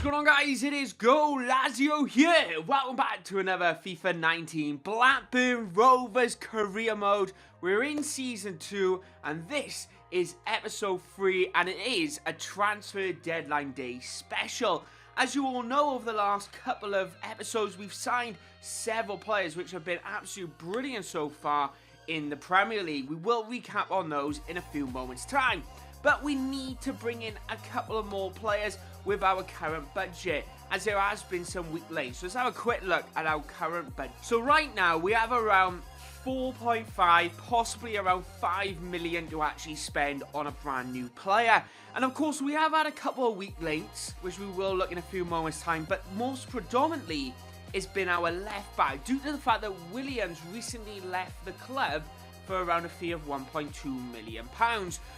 going on, guys? It is Goalazio here. Welcome back to another FIFA 19 Blackburn Rovers Career Mode. We're in Season 2 and this is Episode 3 and it is a Transfer Deadline Day Special. As you all know, over the last couple of episodes we've signed several players which have been absolutely brilliant so far in the Premier League. We will recap on those in a few moments' time. But we need to bring in a couple of more players with our current budget, as there has been some weak links. So let's have a quick look at our current budget. So right now we have around 4.5, possibly around 5 million to actually spend on a brand new player. And of course we have had a couple of weak links, which we will look in a few moments time, but most predominantly it's been our left back, due to the fact that Williams recently left the club for around a fee of £1.2 million.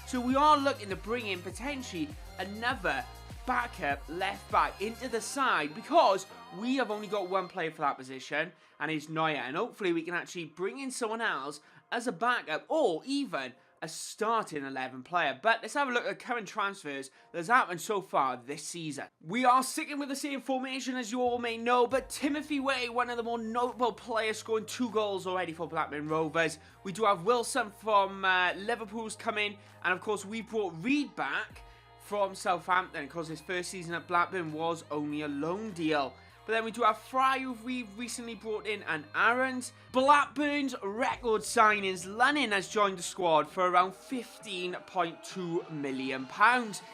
So we are looking to bring in potentially another backup left back into the side, because we have only got one player for that position and it's Neuer, and hopefully we can actually bring in someone else as a backup or even a starting 11 player. But let's have a look at current transfers that's happened so far this season. We are sticking with the same formation, as you all may know, but Timothy Way, one of the more notable players, scoring 2 goals already for Blackburn Rovers. We do have Wilson from Liverpool's coming, and of course we brought Reed back from Southampton, because his first season at Blackburn was only a loan deal. But then we do have Fry, who we've recently brought in, and Aarons. Blackburn's record signings, Lunnin has joined the squad for around £15.2 million.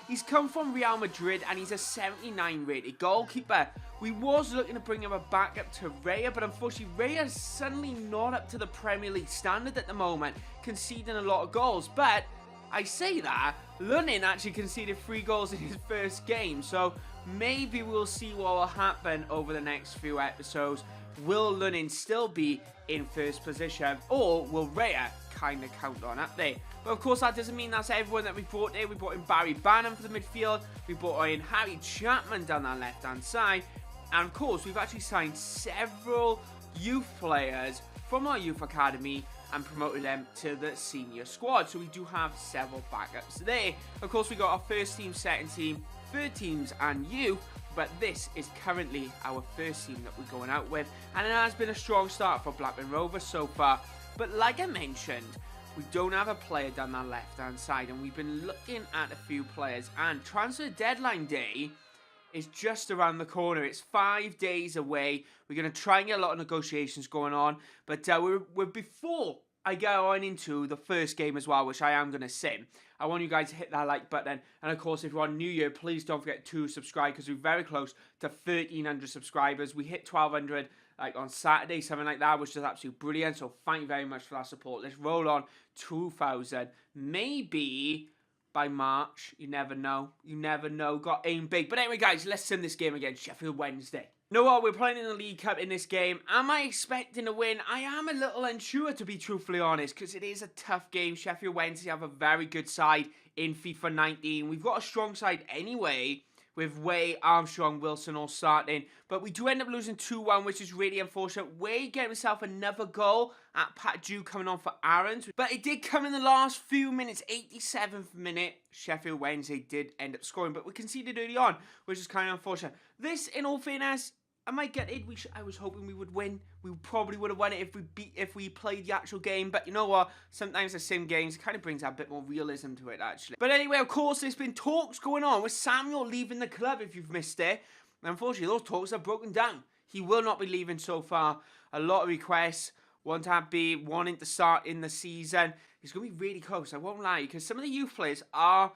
He's come from Real Madrid and he's a 79 rated goalkeeper. We was looking to bring him a backup to Raya, but unfortunately Raya is suddenly not up to the Premier League standard at the moment, conceding a lot of goals. But I say that, Lunnin actually conceded 3 goals in his first game, so maybe we'll see what will happen over the next few episodes. Will Lunnin still be in first position, or will Raya kind of count on up there? But of course that doesn't mean that's everyone that we brought in. We brought in Barry Bannon for the midfield, we brought in Harry Chapman down that left hand side, and of course we've actually signed several youth players from our youth academy and promoted them to the senior squad. So we do have several backups there. Of course we got our first team, second team, third teams and youth, but this is currently our first team that we're going out with, and it has been a strong start for Blackburn Rovers so far. But like I mentioned, we don't have a player down that left hand side, and we've been looking at a few players, and transfer deadline day is just around the corner. It's 5 days away. We're going to try and get a lot of negotiations going on, but we're before I go on into the first game as well, which I am going to sim. I want you guys to hit that like button, and of course if you're on New Year, please don't forget to subscribe, because we're very close to 1,300 subscribers. We hit 1,200 like on Saturday, something like that, which is absolutely brilliant, so thank you very much for that support. Let's roll on 2,000, maybe by March. You never know. You never know. Got aim big. But anyway, guys, let's sim this game against Sheffield Wednesday. You know what? We're playing in the League Cup in this game. Am I expecting a win? I am a little unsure, to be truthfully honest, because it is a tough game. Sheffield Wednesday have a very good side in FIFA 19. We've got a strong side anyway, with Way, Armstrong, Wilson all starting. But we do end up losing 2-1, which is really unfortunate. Way getting himself another goal at Pat Dew coming on for Aarons. But it did come in the last few minutes, 87th minute. Sheffield Wednesday did end up scoring, but we conceded early on, which is kind of unfortunate. This, in all fairness, am I gutted? I was hoping we would win. We probably would have won it if we played the actual game. But you know what? Sometimes the sim games kind of brings a bit more realism to it, actually. But anyway, of course, there's been talks going on with Samuel leaving the club, if you've missed it. Unfortunately, those talks have broken down. He will not be leaving so far. A lot of requests. One to be wanting to start in the season. He's going to be really close, I won't lie, because some of the youth players are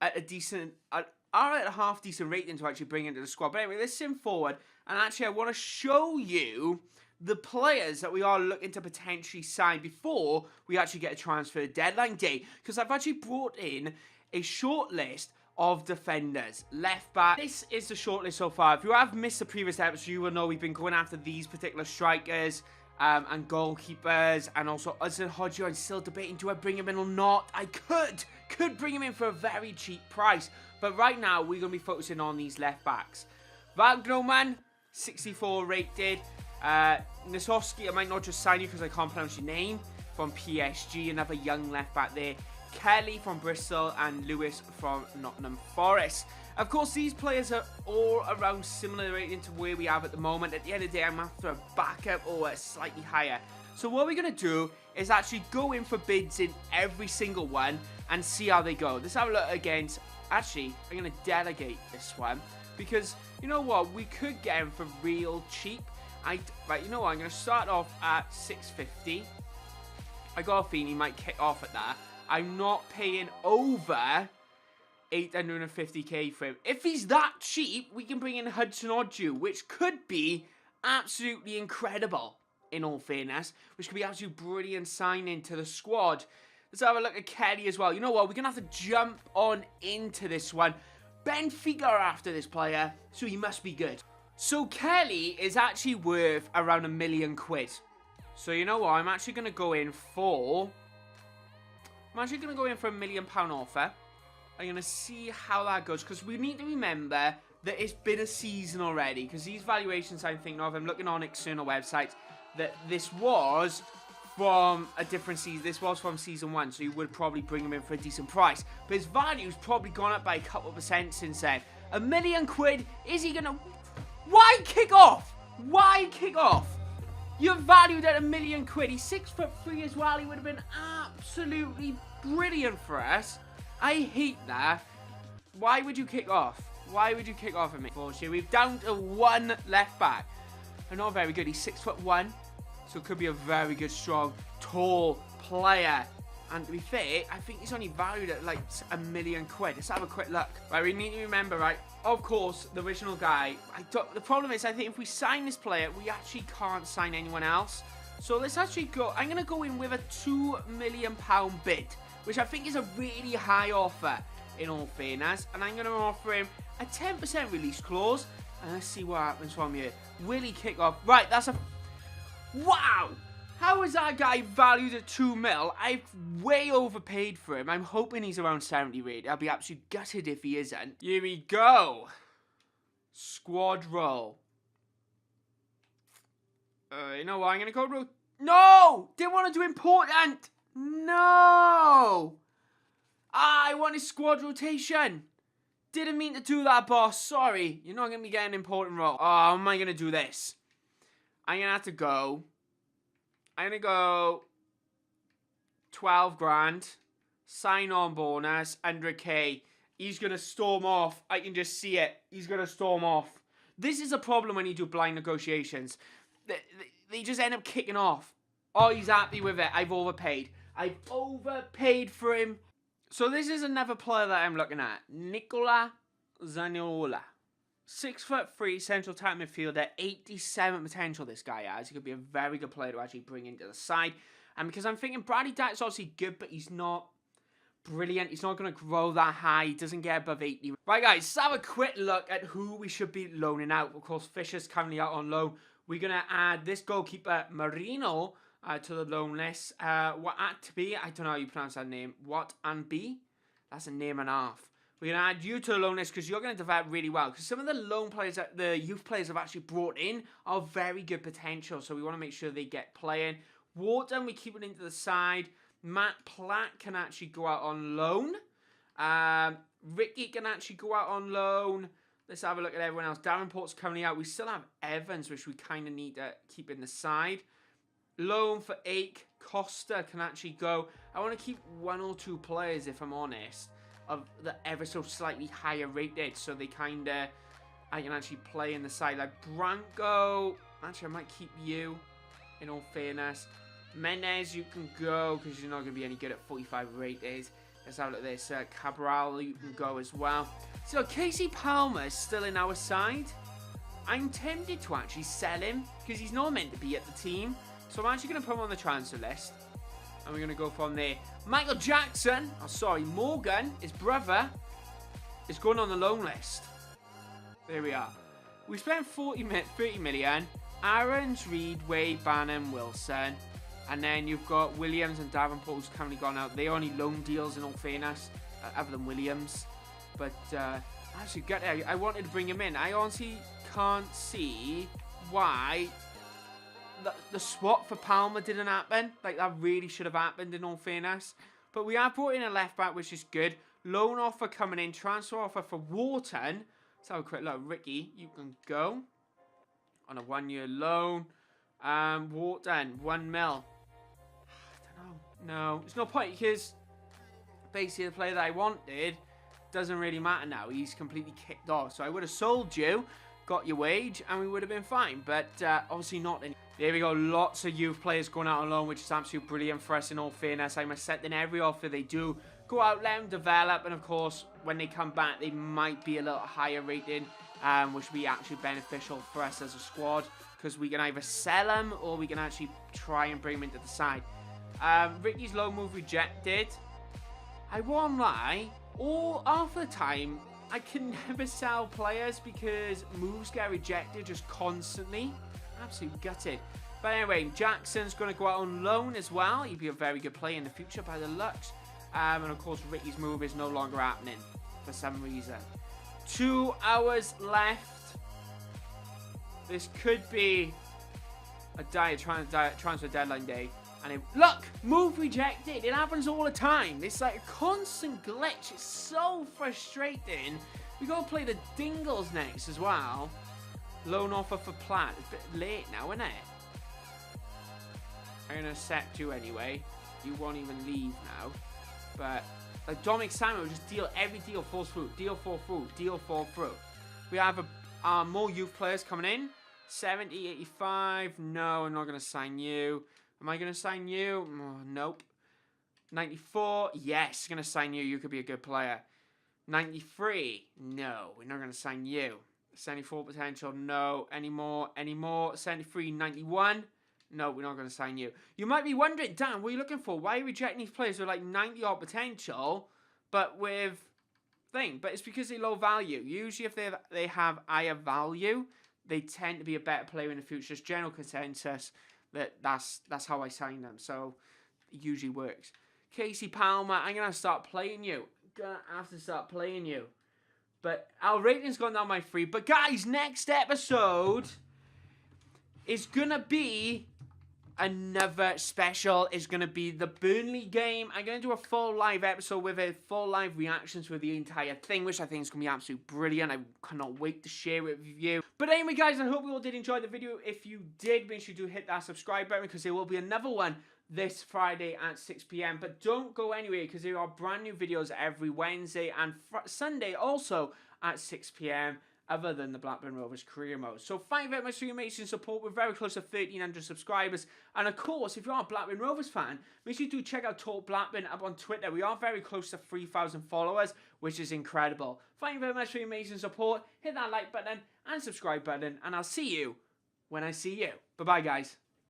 at a half decent rating to actually bring into the squad. But anyway, let's sim forward. And actually, I want to show you the players that we are looking to potentially sign before we actually get a transfer deadline day. Because I've actually brought in a short list of defenders. Left back. This is the short list so far. If you have missed the previous episode, you will know we've been going after these particular strikers and goalkeepers. And also, Uzan Hodge, I'm still debating, do I bring him in or not? I could bring him in for a very cheap price. But right now, we're going to be focusing on these left backs. Wagnoman, 64 rated. Nisowski, I might not just sign you because I can't pronounce your name. From PSG, another young left back there. Kelly from Bristol and Lewis from Nottingham Forest. Of course, these players are all around similar rating to where we have at the moment. At the end of the day, I'm after a backup or a slightly higher. So what we're going to do is actually go in for bids in every single one and see how they go. Let's have a look against... Actually, I'm going to delegate this one because, you know what, we could get him for real cheap. Right, you know what, I'm going to start off at 650. I got a feeling he might kick off at that. I'm not paying over 850k for him. If he's that cheap, we can bring in Hudson-Odoi, which could be absolutely incredible, in all fairness, which could be absolutely brilliant signing to the squad. Let's have a look at Kelly as well. You know what, we're going to have to jump on into this one. Benfica are after this player, so he must be good. So Kelly is actually worth around £1 million. So you know what, I'm actually going to go in for... a £1 million offer. I'm going to see how that goes, because we need to remember that it's been a season already, because these valuations I'm thinking of, I'm looking on external websites, that this was from a different season. This was from season 1, so you would probably bring him in for a decent price. But his value's probably gone up by a couple of % since then. £1 million, is he going to... Why kick off? Why kick off? You're valued at £1 million. He's 6'3" as well. He would have been absolutely brilliant for us. I hate that. Why would you kick off? Why would you kick off at me? Unfortunately, we've down to one left back. And not very good. He's 6'1", so could be a very good, strong, tall player. And to be fair, I think he's only valued at like £1 million. Let's have a quick look. Right, we need to remember, right? Of course, the original guy. The problem is, I think if we sign this player, we actually can't sign anyone else. So let's actually go. I'm going to go in with a £2 million bid, which I think is a really high offer, in all fairness. And I'm going to offer him a 10% release clause. And let's see what happens from here. Will he kick off? Right, that's a... Wow! How is that guy valued at 2 mil? I've way overpaid for him. I'm hoping he's around 70 rate. I'll be absolutely gutted if he isn't. Here we go. Squad roll. You know what? I'm going to go... No! Didn't want to do important. No! I wanted squad rotation. Didn't mean to do that, boss. Sorry. You're not going to be getting an important role. Oh, how am I going to do this? I'm going to have to go... I'm going to go 12 grand, sign-on bonus, 100k. He's going to storm off. I can just see it. He's going to storm off. This is a problem when you do blind negotiations. They just end up kicking off. Oh, he's happy with it. I've overpaid. I've overpaid for him. So this is another player that I'm looking at. Nicola Zaniolo. 6'3", central attack midfielder, 87 potential this guy has. He could be a very good player to actually bring into the side. And because I'm thinking Bradley Datt's obviously good, but he's not brilliant. He's not going to grow that high. He doesn't get above 80. Right, guys, let's have a quick look at who we should be loaning out. Of course, Fisher's currently out on loan. We're going to add this goalkeeper, Marino, to the loan list. What-Anby, I don't know how you pronounce that name. What-Anby? That's a name and a half. We're going to add you to the loan list because you're going to develop really well. Because some of the loan players that the youth players have actually brought in are very good potential. So we want to make sure they get playing. Wharton, we keep it into the side. Matt Platt can actually go out on loan. Ricky can actually go out on loan. Let's have a look at everyone else. Davenport's currently out. We still have Evans, which we kind of need to keep in the side. Loan for Ake. Costa can actually go. I want to keep 1 or 2 players, if I'm honest, of the ever so slightly higher rated, so they kind of, I can actually play in the side. Like Branco, actually I might keep you, in all fairness. Menez, you can go, because you're not going to be any good at 45 rated. Let's have a look at this. Cabral, you can go as well. So Casey Palmer is still in our side. I'm tempted to actually sell him, because he's not meant to be at the team. So I'm actually going to put him on the transfer list. And we're going to go from there. Michael Jackson, Morgan, his brother, is going on the loan list. There we are. We spent 30 million. Aarons, Reed, Wade, Banham, Wilson. And then you've got Williams and Davenport who's currently gone out. They only loan deals in all fairness, other than Williams. But actually, I wanted to bring him in. I honestly can't see why the swap for Palmer didn't happen. Like, that really should have happened in all fairness. But we have brought in a left back, which is good. Loan offer coming in. Transfer offer for Wharton. Let's have a quick look. Ricky, you can go on a 1-year loan. Wharton, 1 mil. I don't know. No, there's no point because basically the player that I wanted doesn't really matter now. He's completely kicked off. So I would have sold you, got your wage, and we would have been fine. But obviously not. There we go. Lots of youth players going out on loan, which is absolutely brilliant for us in all fairness. I'm accepting every offer they do. Go out, let them develop, and of course, when they come back, they might be a little higher rating, which will be actually beneficial for us as a squad, because we can either sell them or we can actually try and bring them into the side. Ricky's loan move rejected. I won't lie, half the time, I can never sell players because moves get rejected just constantly. Absolutely gutted. But anyway, Jackson's going to go out on loan as well. He'd be a very good player in the future by the looks. And of course, Ricky's move is no longer happening for some reason. 2 hours left. This could be a transfer deadline day. And look, move rejected. It happens all the time. It's like a constant glitch. It's so frustrating. We got to play the Dingles next as well. Loan offer for Platt. It's a bit late now, isn't it? I'm going to accept you anyway. You won't even leave now. But like Dominic Samuel will just deal, every deal falls through. Deal fall through. Deal fall through. We have more youth players coming in. 70, 85. No, I'm not going to sign you. Am I going to sign you? Oh, nope. 94. Yes, going to sign you. You could be a good player. 93. No, we're not going to sign you. 74 potential. No. Anymore. 73, 91. No, we're not going to sign you. You might be wondering, Dan, what are you looking for? Why are you rejecting these players with like 90 odd potential, but with thing? But it's because they're low value. Usually if they have higher value, they tend to be a better player in the future. It's general consensus that's how I sign them. So it usually works. Casey Palmer, I'm going to start playing you. Going to have to start playing you. But our rating's gone down by 3. But guys, next episode is going to be another special. Is going to be the Burnley game. I'm going to do a full live episode with it, full live reactions with the entire thing, which I think is going to be absolutely brilliant. I cannot wait to share it with you. But anyway, guys, I hope you all did enjoy the video. If you did, make sure you do hit that subscribe button because there will be another one this Friday at 6 PM. But don't go anywhere because there are brand new videos every Wednesday and Sunday also at 6 PM. Other than the Blackburn Rovers Career Mode. So thank you very much for your amazing support. We're very close to 1,300 subscribers. And of course, if you are a Blackburn Rovers fan, make sure you do check out Talk Blackburn up on Twitter. We are very close to 3,000 followers, which is incredible. Thank you very much for your amazing support. Hit that like button and subscribe button. And I'll see you when I see you. Bye-bye, guys.